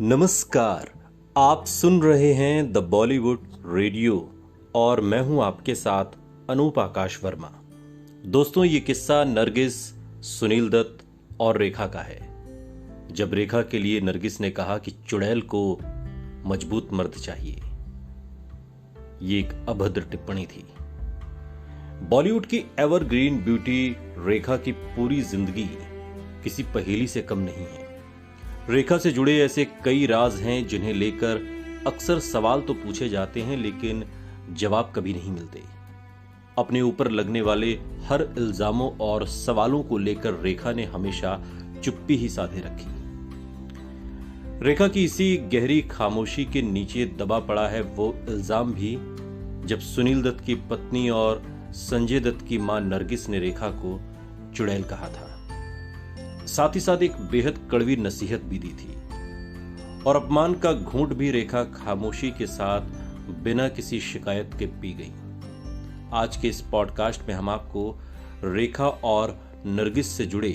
नमस्कार। आप सुन रहे हैं द बॉलीवुड रेडियो और मैं हूं आपके साथ अनूप आकाश वर्मा। दोस्तों, ये किस्सा नरगिस, सुनील दत्त और रेखा का है। जब रेखा के लिए नरगिस ने कहा कि चुड़ैल को मजबूत मर्द चाहिए, ये एक अभद्र टिप्पणी थी। बॉलीवुड की एवरग्रीन ब्यूटी रेखा की पूरी जिंदगी किसी पहेली से कम नहीं है। रेखा से जुड़े ऐसे कई राज हैं जिन्हें लेकर अक्सर सवाल तो पूछे जाते हैं, लेकिन जवाब कभी नहीं मिलते। अपने ऊपर लगने वाले हर इल्जामों और सवालों को लेकर रेखा ने हमेशा चुप्पी ही साधे रखी। रेखा की इसी गहरी खामोशी के नीचे दबा पड़ा है वो इल्जाम भी जब सुनील दत्त की पत्नी और संजय दत्त की मां नरगिस ने रेखा को चुड़ैल कहा था। साथ ही साथ एक बेहद कड़वी नसीहत भी दी थी और अपमान का घूंट भी रेखा खामोशी के साथ बिना किसी शिकायत के पी गई। आज के इस पॉडकास्ट में हम आपको रेखा और नरगिस से जुड़े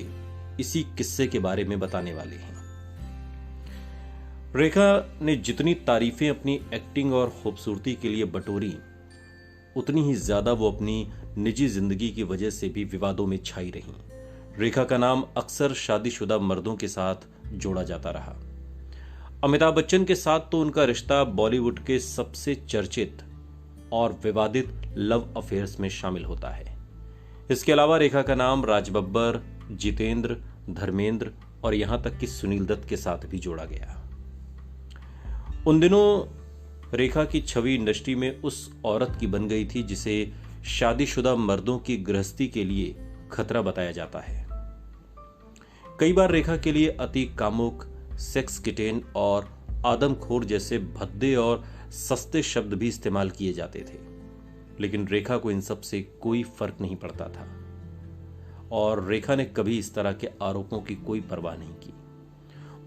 इसी किस्से के बारे में बताने वाले हैं। रेखा ने जितनी तारीफें अपनी एक्टिंग और खूबसूरती के लिए बटोरी, उतनी ही ज्यादा वो अपनी निजी जिंदगी की वजह से भी विवादों में छाई रही। रेखा का नाम अक्सर शादीशुदा मर्दों के साथ जोड़ा जाता रहा। अमिताभ बच्चन के साथ तो उनका रिश्ता बॉलीवुड के सबसे चर्चित और विवादित लव अफेयर्स में शामिल होता है। इसके अलावा रेखा का नाम राज बब्बर, जितेंद्र, धर्मेंद्र और यहां तक कि सुनील दत्त के साथ भी जोड़ा गया। उन दिनों रेखा की छवि इंडस्ट्री में उस औरत की बन गई थी जिसे शादीशुदा मर्दों की गृहस्थी के लिए खतरा बताया जाता है। कई बार रेखा के लिए अति कामुक, सेक्स किटेन और आदमखोर जैसे भद्दे और सस्ते शब्द भी इस्तेमाल किए जाते थे, लेकिन रेखा को इन सब से कोई फर्क नहीं पड़ता था और रेखा ने कभी इस तरह के आरोपों की कोई परवाह नहीं की।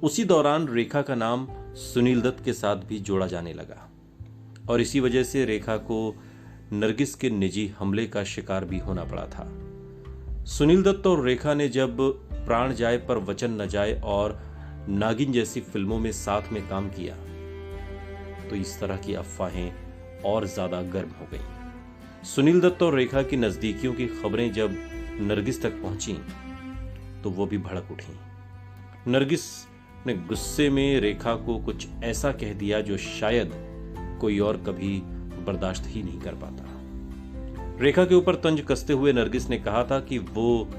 उसी दौरान रेखा का नाम सुनील दत्त के साथ भी जोड़ा जाने लगा और इसी वजह से रेखा को नरगिस के निजी हमले का शिकार भी होना पड़ा था। सुनील दत्त और रेखा ने जब प्राण जाए पर वचन न जाए और नागिन जैसी फिल्मों में साथ में काम किया तो इस तरह की अफवाहें और ज्यादा गर्म हो गईं। सुनील दत्त और रेखा की नजदीकियों की खबरें जब नरगिस तक पहुंची तो वो भी भड़क उठी। नरगिस ने गुस्से में रेखा को कुछ ऐसा कह दिया जो शायद कोई और कभी बर्दाश्त ही नहीं कर पाता। रेखा के ऊपर तंज कसते हुए नरगिस ने कहा था कि वो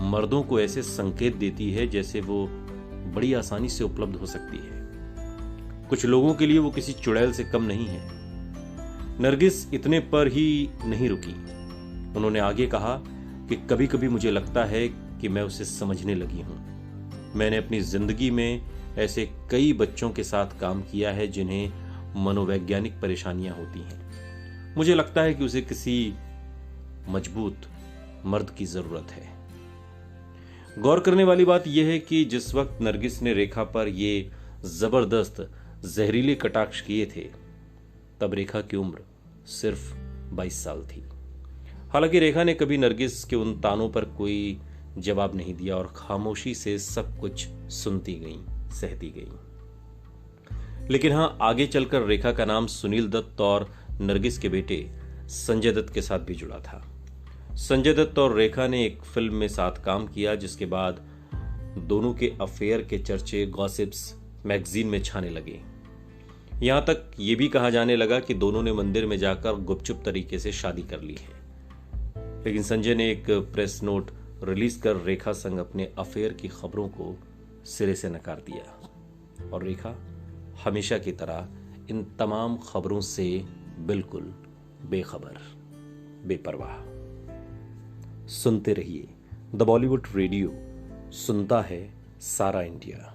मर्दों को ऐसे संकेत देती है जैसे वो बड़ी आसानी से उपलब्ध हो सकती है। कुछ लोगों के लिए वो किसी चुड़ैल से कम नहीं है। नरगिस इतने पर ही नहीं रुकी। उन्होंने आगे कहा कि कभी कभी मुझे लगता है कि मैं उसे समझने लगी हूं। मैंने अपनी जिंदगी में ऐसे कई बच्चों के साथ काम किया है जिन्हें मनोवैज्ञानिक परेशानियां होती हैं। मुझे लगता है कि उसे किसी मजबूत मर्द की जरूरत है। गौर करने वाली बात यह है कि जिस वक्त नरगिस ने रेखा पर ये जबरदस्त जहरीले कटाक्ष किए थे, तब रेखा की उम्र सिर्फ 22 साल थी। हालांकि रेखा ने कभी नरगिस के उन तानों पर कोई जवाब नहीं दिया और खामोशी से सब कुछ सुनती गई, सहती गई। लेकिन हां, आगे चलकर रेखा का नाम सुनील दत्त और नरगिस के बेटे संजय दत्त के साथ भी जुड़ा था। संजय दत्त और रेखा ने एक फिल्म में साथ काम किया, जिसके बाद दोनों के अफेयर के चर्चे गॉसिप्स मैगजीन में छाने लगे। यहां तक ये भी कहा जाने लगा कि दोनों ने मंदिर में जाकर गुपचुप तरीके से शादी कर ली है। लेकिन संजय ने एक प्रेस नोट रिलीज कर रेखा संग अपने अफेयर की खबरों को सिरे से नकार दिया और रेखा हमेशा की तरह इन तमाम खबरों से बिल्कुल बेखबर, बेपरवाह। सुनते रहिए द बॉलीवुड रेडियो, सुनता है सारा इंडिया।